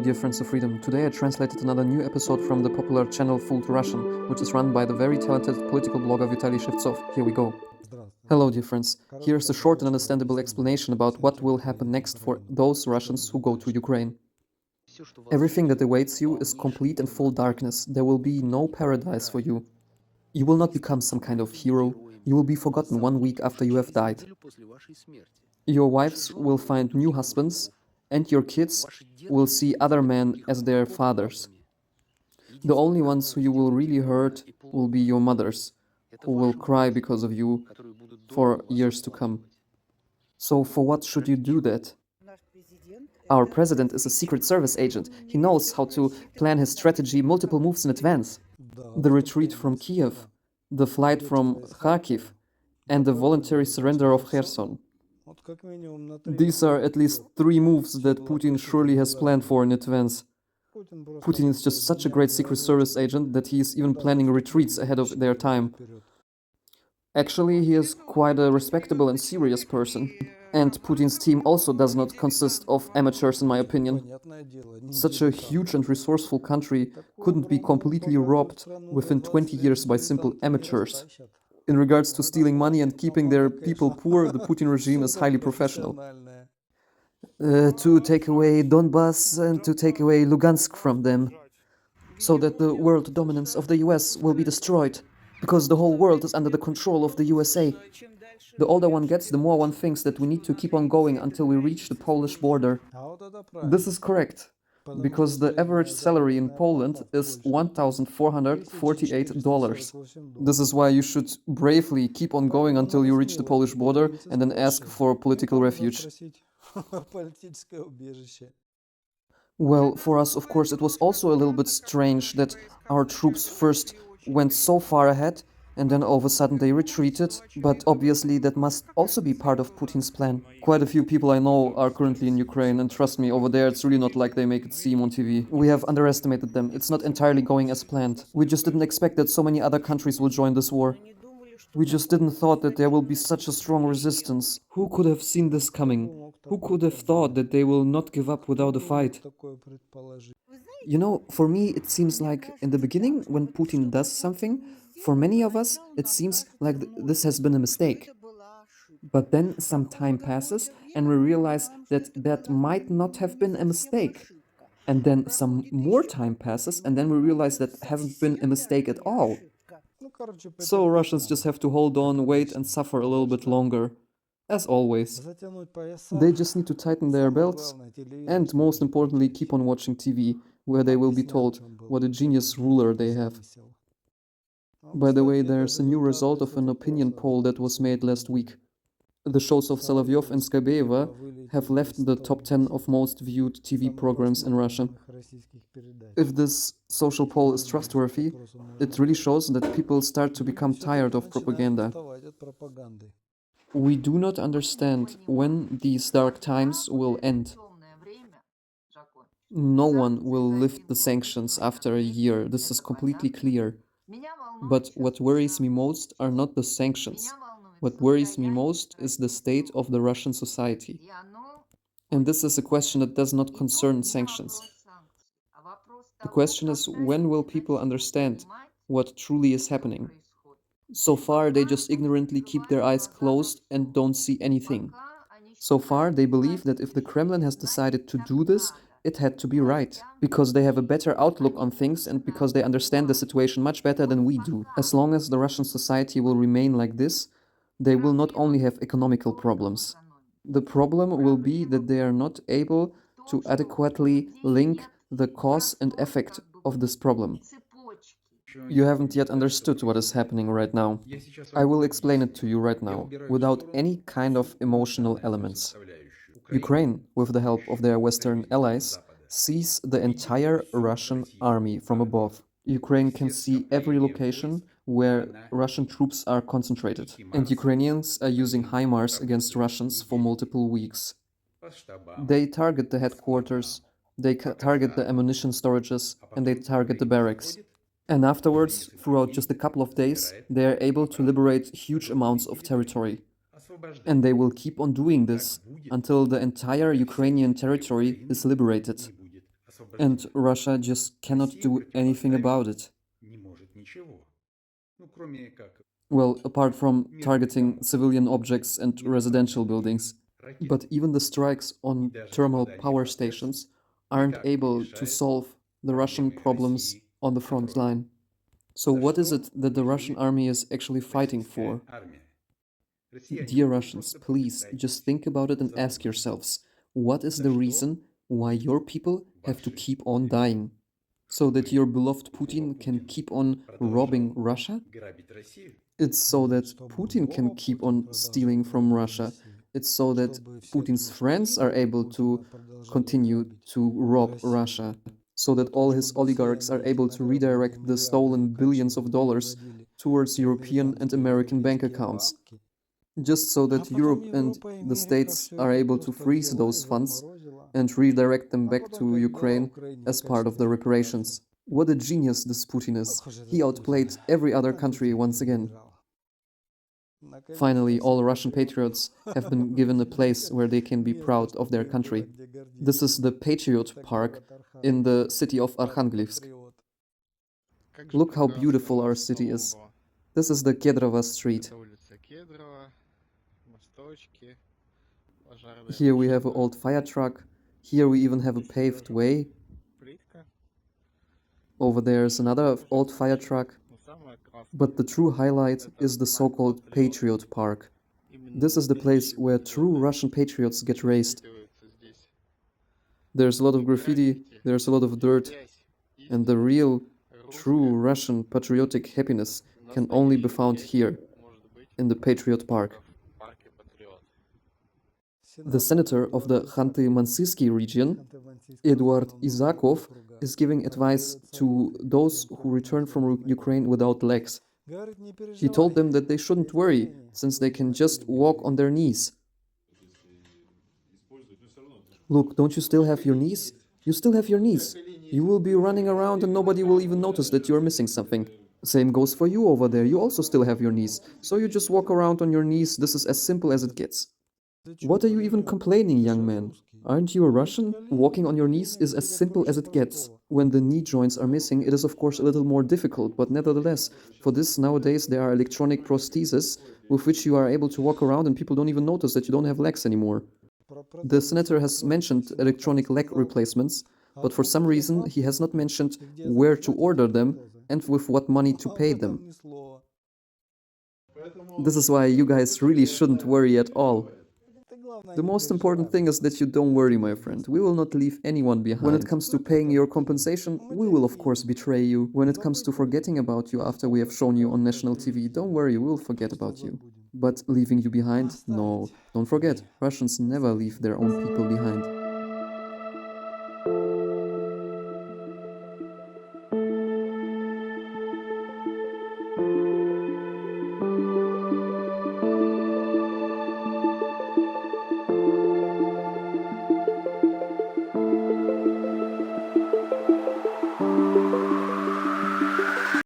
dear friends of freedom. Today I translated another new episode from the popular channel Fool to Russian, which is run by the very talented political blogger Vitaly Shevtsov. Here we go. Hello, dear friends. Here's a short and understandable explanation about what will happen next for those Russians who go to Ukraine. Everything that awaits you is complete and full darkness. There will be no paradise for you. You will not become some kind of hero. You will be forgotten 1 week after you have died. Your wives will find new husbands, and your kids will see other men as their fathers. The only ones who you will really hurt will be your mothers, who will cry because of you for years to come. So, for what should you do that? Our president is a Secret Service agent. He knows how to plan his strategy multiple moves in advance. The retreat from Kiev, the flight from Kharkiv, and the voluntary surrender of Kherson. These are at least 3 moves that Putin surely has planned for in advance. Putin is just such a great Secret Service agent that he is even planning retreats ahead of their time. Actually, he is quite a respectable and serious person. And Putin's team also does not consist of amateurs, in my opinion. Such a huge and resourceful country couldn't be completely robbed within 20 years by simple amateurs. In regards to stealing money and keeping their people poor, the Putin regime is highly professional. To take away Donbass and to take away Lugansk from them, so that the world dominance of the US will be destroyed, because the whole world is under the control of the USA. The older one gets, the more one thinks that we need to keep on going until we reach the Polish border. This is correct, because the average salary in Poland is $1,448. This is why you should bravely keep on going until you reach the Polish border and then ask for political refuge. Well, for us, of course, it was also a little bit strange that our troops first went so far ahead and then all of a sudden they retreated, but obviously that must also be part of Putin's plan. Quite a few people I know are currently in Ukraine, and trust me, over there it's really not like they make it seem on TV. We have underestimated them. It's not entirely going as planned. We just didn't expect that so many other countries will join this war. We just didn't thought that there will be such a strong resistance. Who could have seen this coming? Who could have thought that they will not give up without a fight? You know, for me, it seems like in the beginning, when Putin does something, for many of us, it seems like this has been a mistake. But then some time passes and we realize that that might not have been a mistake. And then some more time passes and then we realize that hasn't been a mistake at all. So Russians just have to hold on, wait, and suffer a little bit longer. As always. They just need to tighten their belts and, most importantly, keep on watching TV, where they will be told what a genius ruler they have. By the way, there's a new result of an opinion poll that was made last week. The shows of Solovyov and Skabeyeva have left the top 10 of most viewed TV programs in Russia. If this social poll is trustworthy, it really shows that people start to become tired of propaganda. We do not understand when these dark times will end. No one will lift the sanctions after a year, this is completely clear. But what worries me most are not the sanctions. What worries me most is the state of the Russian society. And this is a question that does not concern sanctions. The question is, when will people understand what truly is happening? So far, they just ignorantly keep their eyes closed and don't see anything. So far, they believe that if the Kremlin has decided to do this, it had to be right, because they have a better outlook on things and because they understand the situation much better than we do. As long as the Russian society will remain like this, they will not only have economical problems. The problem will be that they are not able to adequately link the cause and effect of this problem. You haven't yet understood what is happening right now. I will explain it to you right now, without any kind of emotional elements. Ukraine, with the help of their Western allies, sees the entire Russian army from above. Ukraine can see every location where Russian troops are concentrated, and Ukrainians are using HIMARS against Russians for multiple weeks. They target the headquarters, they target the ammunition storages, and they target the barracks. And afterwards, throughout just a couple of days, they are able to liberate huge amounts of territory. And they will keep on doing this until the entire Ukrainian territory is liberated. and Russia just cannot do anything about it. Well, apart from targeting civilian objects and residential buildings. But even the strikes on thermal power stations aren't able to solve the Russian problems on the front line. So, what is it that the Russian army is actually fighting for? Dear Russians, please just think about it and ask yourselves, what is the reason why your people have to keep on dying? So that your beloved Putin can keep on robbing Russia? It's so that Putin can keep on stealing from Russia. It's so that Putin's friends are able to continue to rob Russia. So that all his oligarchs are able to redirect the stolen billions of dollars towards European and American bank accounts. Just so that Europe and the States are able to freeze those funds and redirect them back to Ukraine as part of the reparations. What a genius this Putin is. He outplayed every other country once again. Finally, all Russian patriots have been given a place where they can be proud of their country. This is the Patriot Park in the city of Arkhangelsk. Look how beautiful our city is. This is the Kedrova street. Here we have an old fire truck. Here we even have a paved way. Over there is another old fire truck. But the true highlight is the so-called Patriot Park. This is the place where true Russian patriots get raised. There's a lot of graffiti, there's a lot of dirt, and the real, true Russian patriotic happiness can only be found here, in the Patriot Park. The senator of the Khanty-Mansiyski region, Eduard Izakov, is giving advice to those who return from Ukraine without legs. He told them that they shouldn't worry, since they can just walk on their knees. Look, don't you still have your knees? You still have your knees. You will be running around and nobody will even notice that you're missing something. Same goes for you over there, you also still have your knees. So you just walk around on your knees, this is as simple as it gets. What are you even complaining, young man? Aren't you a Russian? Walking on your knees is as simple as it gets. When the knee joints are missing, it is of course a little more difficult, but nevertheless, for this nowadays there are electronic prostheses with which you are able to walk around and people don't even notice that you don't have legs anymore. The senator has mentioned electronic leg replacements, but for some reason he has not mentioned where to order them and with what money to pay them. This is why you guys really shouldn't worry at all. The most important thing is that you don't worry, my friend. We will not leave anyone behind. When it comes to paying your compensation, we will of course betray you. When it comes to forgetting about you after we have shown you on national TV, don't worry, we'll forget about you. But leaving you behind? No. Don't forget, Russians never leave their own people behind.